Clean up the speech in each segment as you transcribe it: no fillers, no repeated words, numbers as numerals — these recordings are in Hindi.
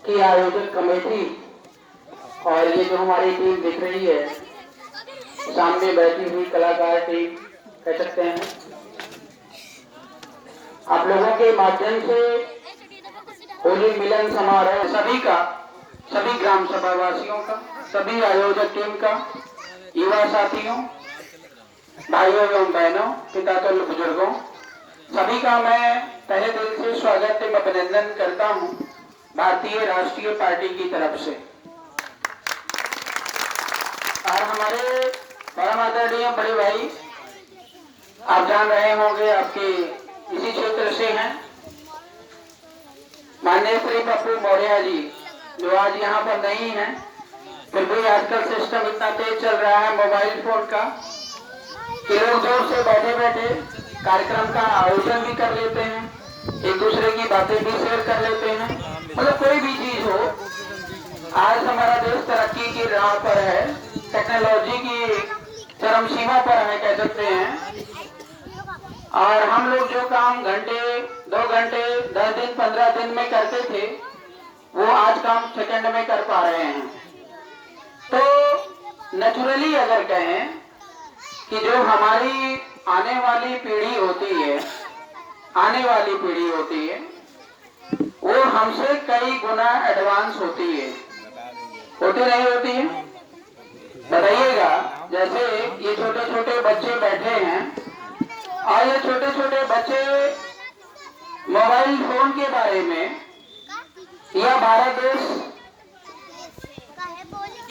की आयोजक कमेटी और ये जो हमारी टीम दिख रही है, सामने बैठी हुई कलाकार टीम कह सकते हैं, आप लोगों के माध्यम से होली मिलन समारोह सभी का, सभी ग्राम सभा वासियों का, सभी आयोजक टीम का, युवा साथियों, भाइयों एवं बहनों, पिता तुल्य बुजुर्गों, सभी का मैं तहे दिल से स्वागत एवं अभिनंदन करता हूं भारतीय राष्ट्रीय पार्टी की तरफ से। और हमारे परम आदरणीय बड़े भाई, आप जान रहे होंगे, आपके इसी क्षेत्र से हैं, माननीय श्री पप्पू मौर्य जी, जो आज यहाँ पर नहीं है, फिर भी आजकल सिस्टम इतना तेज चल रहा है मोबाइल फोन का कि लोग दूर से बैठे बैठे कार्यक्रम का आयोजन भी कर लेते हैं, एक दूसरे की बातें भी शेयर कर लेते हैं। मतलब कोई भी चीज हो, आज हमारा देश तरक्की की राह पर है, टेक्नोलॉजी की चरम सीमा पर है कह सकते हैं, और हम लोग जो काम घंटे 2 घंटे 10 दिन 15 दिन में करते थे, वो आज काम सेकंड में कर पा रहे हैं। तो नेचुरली अगर कहें कि जो हमारी आने वाली पीढ़ी होती है, आने वाली पीढ़ी होती है, वो हमसे कई गुना एडवांस होती है, होती नहीं होती है? बताइएगा। जैसे ये छोटे छोटे बच्चे बैठे हैं और ये छोटे छोटे बच्चे मोबाइल फोन के बारे में या भारत देश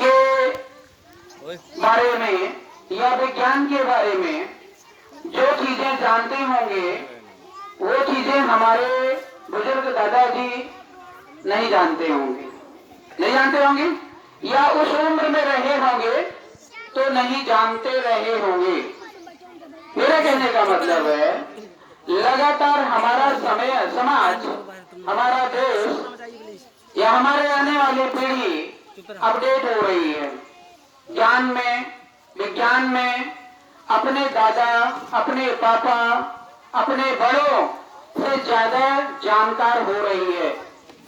के बारे में या विज्ञान के बारे में जो चीजें जानते होंगे, वो चीजें हमारे बुजुर्ग दादाजी नहीं जानते होंगे, नहीं जानते होंगे, या उस उम्र में रहे होंगे तो नहीं जानते रहे होंगे। मेरा कहने का मतलब है, लगातार हमारा समाज, हमारा देश या हमारे आने वाली पीढ़ी अपडेट हो रही है, ज्ञान में, विज्ञान में, अपने दादा, अपने पापा, अपने बड़ों से ज्यादा जानकार हो रही है।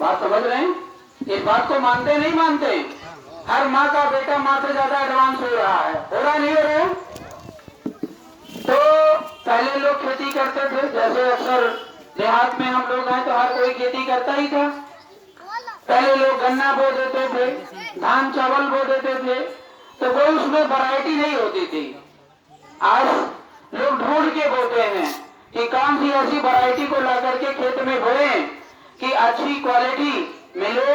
बात समझ रहे हैं? इस बात को मानते नहीं मानते? हर माँ का बेटा माँ से ज्यादा एडवांस हो रहा है, हो रहा नहीं हो रहा? तो पहले लोग खेती करते थे, जैसे अक्सर देहात में हम लोग हैं तो हर कोई खेती करता ही था। पहले लोग गन्ना बो देते थे, धान चावल बो देते थे, तो कोई उसमें वैरायटी नहीं होती थी। आज लोग ढूंढ के बोते हैं कि कौन सी ऐसी वैरायटी को ला करके खेत में बोए कि अच्छी क्वालिटी मिले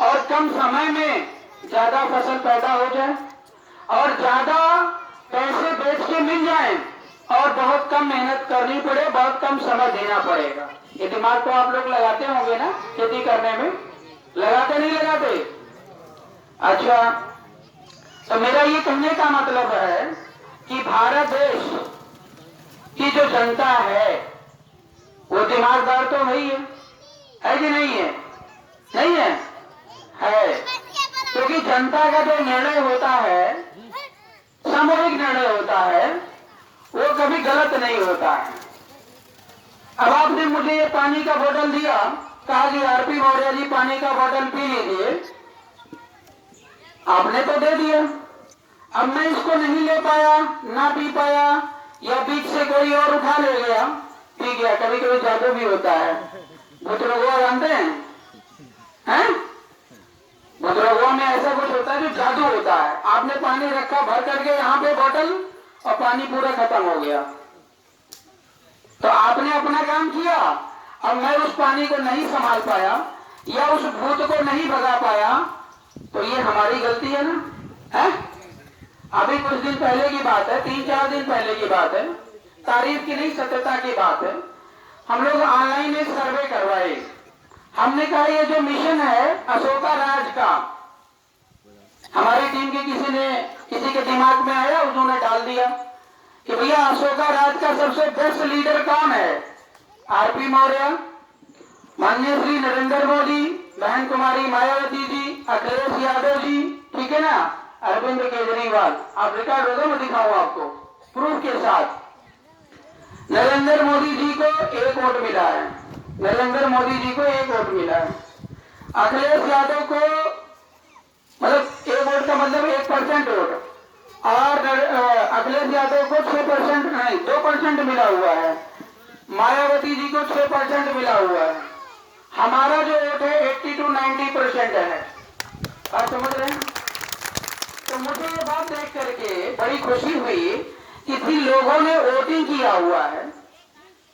और कम समय में ज्यादा फसल पैदा हो जाए और ज्यादा पैसे बेच के मिल जाए और बहुत कम मेहनत करनी पड़े, बहुत कम समय देना पड़ेगा। ये दिमाग तो आप लोग लगाते होंगे ना खेती करने में? लगाते नहीं लगाते? अच्छा, तो मेरा ये कहने का मतलब है कि भारत देश की जो जनता है वो दिमागदार तो नहीं है कि नहीं है? नहीं है? है। क्योंकि जनता का जो निर्णय होता है, सामूहिक निर्णय होता है, वो कभी गलत नहीं होता है। अब आपने मुझे ये पानी का बोतल दिया, कहा कि आरपी मौर्य जी पानी का बोतल पी लीजिए, आपने तो दे दिया। अब मैं इसको नहीं ले पाया, ना पी पाया, या बीच से कोई और उठा ले गया, पी गया। कभी कभी जादू भी होता है, बुजुर्गों जानते हैं? बुजुर्गों में ऐसा कुछ होता है जो जादू होता है। आपने पानी रखा भर करके यहाँ पे बोतल और पानी पूरा खत्म हो गया, तो आपने अपना काम किया। अब मैं उस पानी को नहीं संभाल पाया या उस भूत को नहीं भगा पाया, तो ये हमारी गलती है ना? है? अभी कुछ दिन पहले की बात है, 3-4 दिन पहले की बात है, तारीफ की नहीं सत्यता की बात है, हम लोग ऑनलाइन एक सर्वे करवाए। हमने कहा ये जो मिशन है अशोका राज का, हमारी टीम के किसी के दिमाग में आया, उन्होंने डाल दिया कि भैया अशोका राज का सबसे बेस्ट लीडर कौन है? आरपी मौर्य, माननीय श्री नरेंद्र मोदी, बहन कुमारी मायावती जी, अखिलेश यादव जी, ठीक है ना, अरविंद केजरीवाल। आप रिकॉर्ड होगा, मैं दिखाऊंगा आपको प्रूफ के साथ। नरेंद्र मोदी जी को 1 वोट मिला है, नरेंद्र मोदी जी को 1 वोट मिला है। अखिलेश यादव को मतलब एक वोट का मतलब 1% वोट, और अखिलेश यादव को 6% नहीं 2% मिला हुआ है, मायावती जी को 6% मिला हुआ है। हमारा जो वोट है 80 to 90% है। आप समझ रहे हैं? तो मुझे ये बात देख करके बड़ी खुशी हुई कि जिन लोगों ने वोटिंग किया हुआ है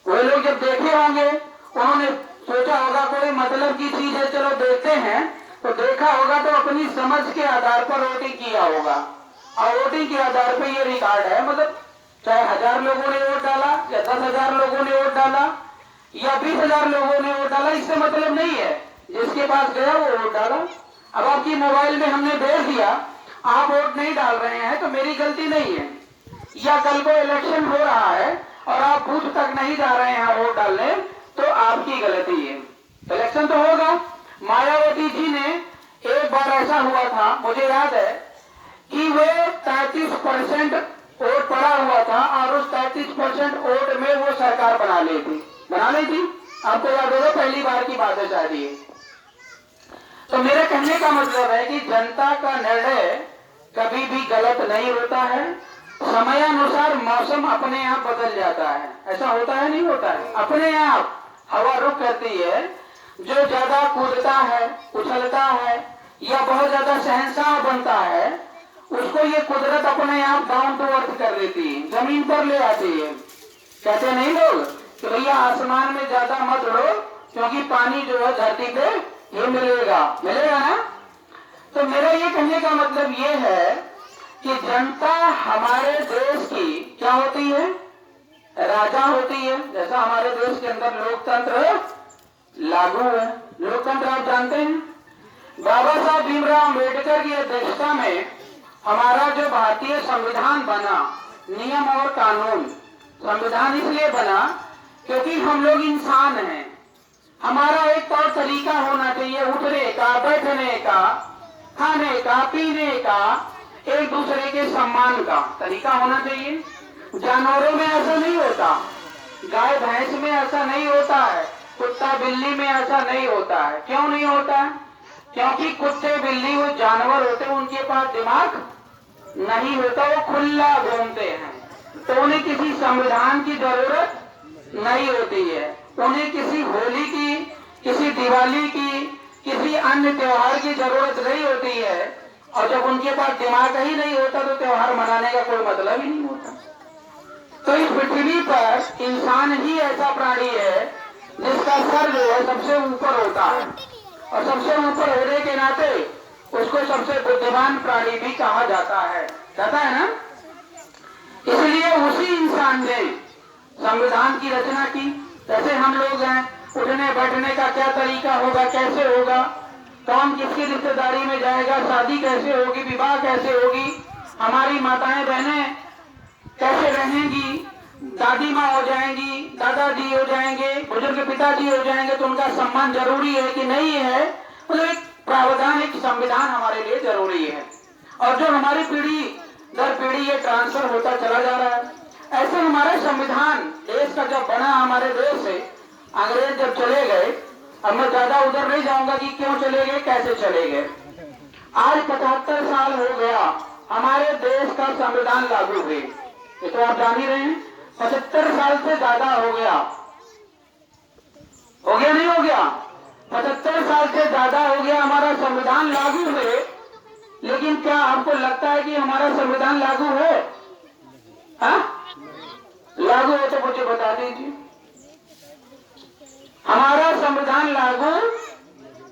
वे लोग जब देखे होंगे उन्होंने सोचा होगा कोई मतलब की चीज है, चलो देखते हैं, तो देखा होगा तो अपनी समझ के आधार पर वोटिंग किया होगा, और वोटिंग के आधार पर ये रिकॉर्ड है। मतलब चाहे 1000 लोगों ने वोट डाला या 10,000 लोगों ने वोट डाला या 20,000 लोगों ने वोट डाला, इससे मतलब नहीं है, जिसके पास गया वो वोट डाला। अब आपकी मोबाइल में हमने भेज दिया, आप वोट नहीं डाल रहे हैं तो मेरी गलती नहीं है, या कल को इलेक्शन हो रहा है और आप बूथ तक नहीं जा रहे हैं वोट डालने तो आपकी गलती है। इलेक्शन तो होगा। मायावती जी ने एक बार ऐसा हुआ था, मुझे याद है कि वे 33% वोट पड़ा हुआ था और उस 33% वोट में वो सरकार बना ली थी। आपको याद होगा, पहली बार की बात है शायद ये। तो मेरे कहने का मतलब है कि जनता का निर्णय कभी भी गलत नहीं होता है। समयानुसार मौसम अपने आप बदल जाता है, ऐसा होता है नहीं होता है, अपने आप हवा रुख करती है। जो ज्यादा कूदता है, उछलता है या बहुत ज्यादा शहंशाह बनता है, उसको ये कुदरत अपने आप डाउन टू अर्थ कर देती है, जमीन पर ले आती है। कहते नहीं लोग कि भैया आसमान में ज्यादा मत उड़ो क्योंकि पानी जो है धरती पे ये मिलेगा ना। तो मेरा ये कहने का मतलब ये है कि जनता हमारे देश की क्या होती है, राजा होती है। जैसा हमारे देश के अंदर लोकतंत्र लागू है। लोकतंत्र आप जानते हैं, बाबा साहब भीमराव अम्बेडकर की अध्यक्षता में हमारा जो भारतीय संविधान बना, नियम और कानून, संविधान इसलिए बना क्योंकि हम लोग इंसान हैं। हमारा एक तौर तरीका होना चाहिए उठने का, बैठने का, खाने का, पीने का, एक दूसरे के सम्मान का तरीका होना चाहिए। जानवरों में ऐसा नहीं होता, गाय भैंस में ऐसा नहीं होता है, कुत्ता बिल्ली में ऐसा नहीं होता है। क्यों नहीं होता है? क्योंकि कुत्ते बिल्ली वो जानवर होते हैं, उनके पास दिमाग नहीं होता, वो खुला घूमते हैं, तो उन्हें किसी संविधान की जरूरत नहीं होती है। उन्हें किसी होली की, किसी दिवाली की, किसी अन्य त्योहार की जरूरत नहीं होती है। और जब उनके पास दिमाग ही नहीं होता तो त्योहार मनाने का कोई मतलब ही नहीं होता। तो इस पृथ्वी पर इंसान ही ऐसा प्राणी है जिसका सर जो है सबसे ऊपर होता है, और सबसे ऊपर होने के नाते उसको सबसे बुद्धिमान प्राणी भी कहा जाता है ना। इसलिए उसी इंसान ने संविधान की रचना की। जैसे हम लोग हैं, उठने बैठने का क्या तरीका होगा, कैसे होगा, कौन किसकी रिश्तेदारी में जाएगा, शादी कैसे होगी, विवाह कैसे होगी, हमारी माताएं बहनें कैसे रहेंगी, दादी माँ हो जाएंगी, दादाजी हो जाएंगे, बुजुर्ग पिताजी हो जाएंगे, तो उनका सम्मान जरूरी है कि नहीं है। मतलब एक प्रावधान, एक संविधान हमारे लिए जरूरी है। और जो हमारी पीढ़ी दर पीढ़ी ये ट्रांसफर होता चला जा रहा है। ऐसे हमारा संविधान देश का जब बना, हमारे देश से अंग्रेज जब चले गए, अब मैं ज्यादा उधर नहीं जाऊंगा कि क्यों चले गए, कैसे चले गए। आज 75 साल हो गया हमारे देश का संविधान लागू हुए, ये तो आप जान ही रहे हैं। 75 साल से ज्यादा हो गया नहीं हो गया? 75 साल से ज्यादा हो गया हमारा संविधान लागू हुए, लेकिन क्या आपको लगता है कि हमारा संविधान लागू है? लागू हो तो मुझे बता दीजिए। हमारा संविधान लागू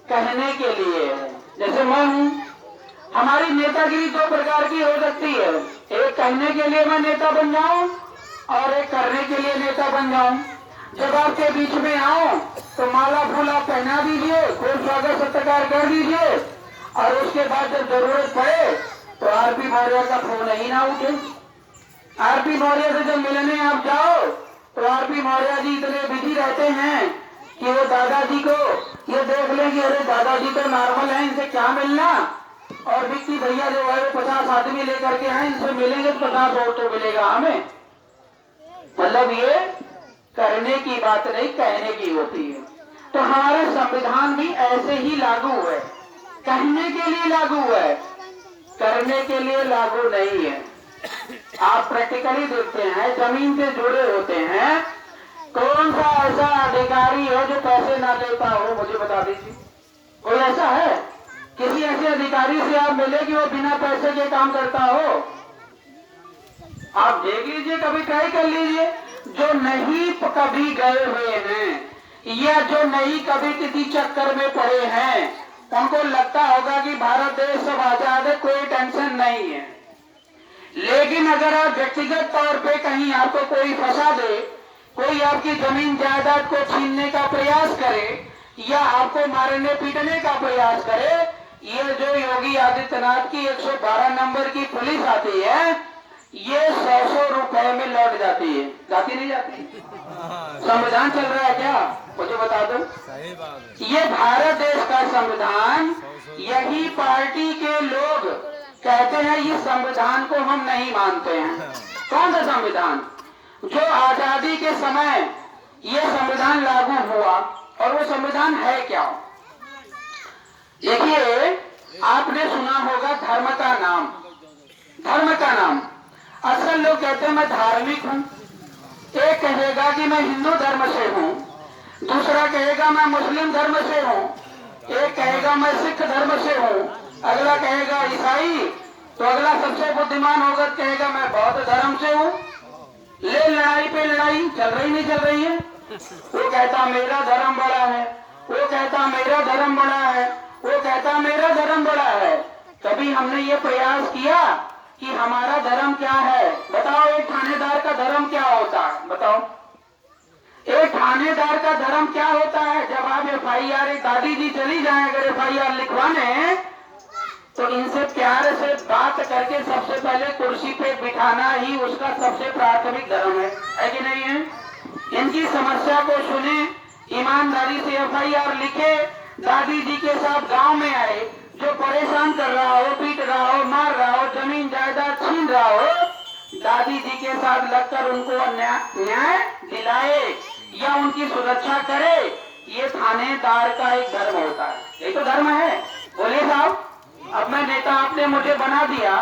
कहने के लिए है। जैसे मैं हूं, हमारी नेतागिरी दो प्रकार की हो सकती है, एक कहने के लिए मैं नेता बन जाऊं और एक करने के लिए नेता बन जाऊं। जब आपके बीच में आऊं तो माला फूला पहना दीजिए, खूब स्वागत सत्कार कर दीजिए, और उसके बाद जब जरूरत पड़े तो आरपी मौर्य का फोन ही ना उठे। आरपी मौर्य से जब मिलने आप जाओ तो आरपी मौर्य जी इतने बिजी रहते हैं कि वो दादाजी को ये देख लें कि अरे दादाजी तो नॉर्मल है, इनसे क्या मिलना, और विक्की भैया जो है वो 50 आदमी लेकर के आए, इनसे मिलेंगे तो 50 वोट तो मिलेगा हमें। मतलब ये करने की बात नहीं, कहने की होती है। तो हमारा संविधान भी ऐसे ही लागू है, कहने के लिए लागू है, करने के लिए लागू नहीं है। आप प्रैक्टिकली देखते हैं, जमीन से जुड़े होते हैं, कौन सा ऐसा अधिकारी है जो पैसे ना लेता हो, मुझे बता दीजिए। कोई ऐसा है? किसी ऐसे अधिकारी से आप मिले कि वो बिना पैसे के काम करता हो? आप देख लीजिए, कभी ट्राई कर लीजिए। जो नहीं कभी गए हुए हैं या जो नहीं कभी किसी चक्कर में पड़े हैं, उनको लगता होगा कि भारत देश सब आजाद है, कोई टेंशन नहीं है। लेकिन अगर आप व्यक्तिगत तौर पे कहीं आपको कोई फंसा दे, कोई आपकी जमीन जायदाद को छीनने का प्रयास करे या आपको मारने पीटने का प्रयास करे, ये जो योगी आदित्यनाथ की 112 नंबर की पुलिस आती है, ये 100 रुपए में लौट जाती है। जाती नहीं जाती? संविधान चल रहा है क्या? मुझे बता दो। सही बात है। ये भारत देश का संविधान, यही पार्टी के लोग कहते हैं ये संविधान को हम नहीं मानते हैं। कौन सा संविधान? जो आजादी के समय ये संविधान लागू हुआ, और वो संविधान है क्या? देखिए, आपने सुना होगा धर्म का नाम। धर्म का नाम, असल लोग कहते हैं मैं धार्मिक हूँ। एक कहेगा कि मैं हिंदू धर्म से हूँ, दूसरा कहेगा मैं मुस्लिम धर्म से हूँ, एक कहेगा मैं सिख धर्म से हूँ, अगला कहेगा ईसाई, तो अगला सबसे बुद्धिमान होगा कहेगा मैं बौद्ध धर्म से हूँ। ले लड़ाई पे लड़ाई चल रही नहीं चल रही है? वो कहता मेरा धर्म बड़ा है, वो कहता मेरा धर्म बड़ा है, वो कहता मेरा धर्म बड़ा है। कभी हमने ये प्रयास किया कि हमारा धर्म क्या है? बताओ, एक थानेदार का धर्म क्या होता है? बताओ, एक थानेदार का धर्म क्या होता है? जब आप FIR, एक दादी जी चली जाए अगर FIR लिखवाने, तो इनसे प्यार से बात करके सबसे पहले कुर्सी पे बिठाना ही उसका सबसे प्राथमिक धर्म है कि नहीं है? इनकी समस्या को सुने, ईमानदारी से FIR लिखे, दादी जी के साथ गांव में आए, जो परेशान कर रहा हो, पीट रहा हो, मार रहा हो, जमीन जायदाद छीन रहा हो, दादी जी के साथ लगकर उनको न्याय दिलाए या उनकी सुरक्षा करे, ये थानेदार का एक धर्म होता है। ये तो धर्म है। बोलिए साहब, अब मैं नेता, आपने मुझे बना दिया,